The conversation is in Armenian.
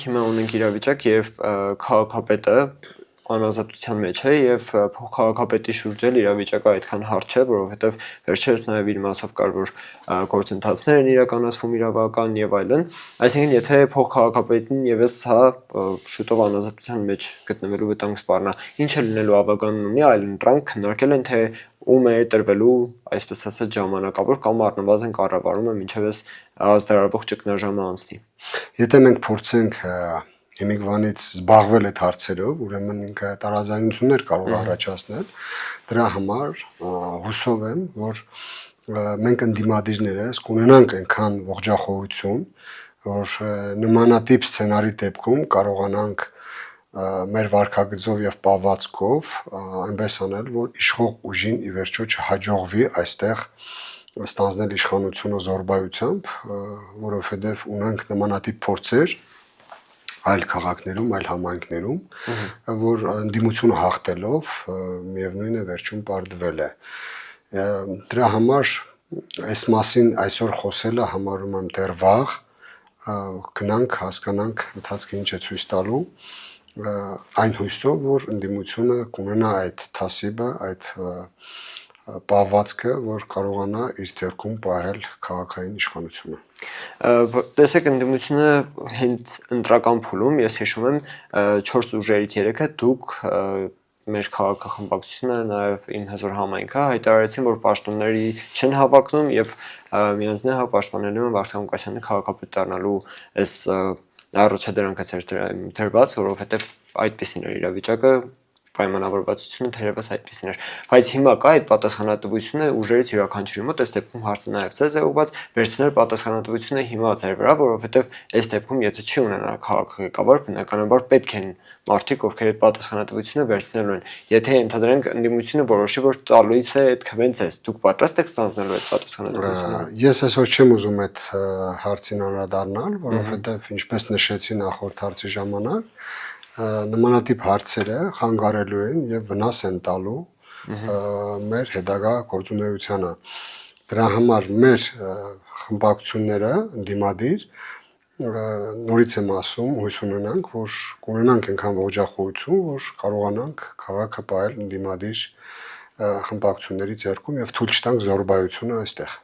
հիմա ունենք իրավիճակ, եւ քաղաքապետը անազատության մեջ է եւ քաղաքապետի շուրջ էլ իրավիճակը այդքան հարթ չէ, որովհետեւ վերջերս նաեւ իր մասով կար որ գործընթացներ են իրականացվում իրավական եւ այլն, այսինքն եթե փոխքաղաքապետին եւս հա շուտով անազատության մեջ գտնվելու վտանգ սպառնա, ինչ է լինելու ավականն ունի այլ ընտրանք քննարկել են թե ում է տրվելու այսպես ասած ժամանակավոր կամ առնվազն կառավարումը մինչեւ այս ազդարարվող ճգնաժամը անցնի։ Եթե մենք փորձենք Հիմիկվանից զբաղվել այդ հարցերով, ուրեմն ինքը տարաձայնություններ կարող է առաջացնել, դրա համար հուսով եմ, որ մենք ընդդիմադիրներս կունենանք այնքան ողջախոհություն, որ նմանատիպ սցենարի դեպքում կարողանանք մեր վարքագծով եւ պահվածքով այնպես անել, որ իշխող ուժին ի վերջո չհաջողվի այստեղ ստանձնել իշխանությունը զորբայությամբ, որովհետեւ ունենք նմանատիպ փորձեր այլ քաղաքներում, այլ համայնքներում, որ ընդդիմությունը հաղթելով միևնույն է վերջում պարտվել է։ Դրա համար այս մասին այսօր խոսելը համարում եմ դեռ վաղ, գնանք հասկանանք ընթացքը ինչ է ցույց տալու, այն հույսով, որ ընդդիմությունը կունենա այդ թասիբը, այդ պահվածքը, որ կարողանա իր ձեռքում պահել քաղաքային իշխանությունը։ Տեսեք ընդդիմությունը հենց ընտրական փուլում ես հիշում եմ 4 ուժերից 3-ը դուք մեր քաղաքախմբակցությունը նաև իմ հզոր համայնքը հայտարարեցին որ պաշտոնների չեն հավակնում եւ միանձնյա պաշտպանելու են Վարդան Ղուկասյանի քաղաքապետ դառնալու այս առաջադրանքը դրված որովհետեւ այդպեսին էր իրավիճակը պայմանավորվածությունը թերևս այդպեսին էր բայց հիմա կա այդ պատասխանատվությունը ուժերից յուրաքանչյուրի մոտ այս դեպքում հարցը նաև ցեզ է ուղղված վերցնել պատասխանատվությունը հիմա ձեր վրա որովհետեւ այս դեպքում եթե չի ունենա քաղաքական բնականաբար պետք են մարդիկ ովքեր այդ պատասխանատվությունը վերցնելու են եթե ընդհանրենք ընդդիմությունը որոշի որ տալուց է այդ քվեն ցես դուք պատրաստ եք ստանձնելու այդ պատասխանատվությունը ես այսօր չեմ ուզում այդ հարցին անդրադառնալ որովհետեւ ինչպես նշեցի նախորդ հարցի ժամանակ նմանատիպ հարցերը խանգարելու են եւ վնաս են տալու մեր հետագա գործունեությանը դրա համար մեր խմբակցությունները ընդդիմադիր նորից եմ ասում հույս ունենանք որ կունենանք այնքան ողջախոհություն որ կարողանանք քաղաքը պահել ընդդիմադիր խմբակցությունների ձեռքում եւ թույլ չտանք զորբայությունը այստեղ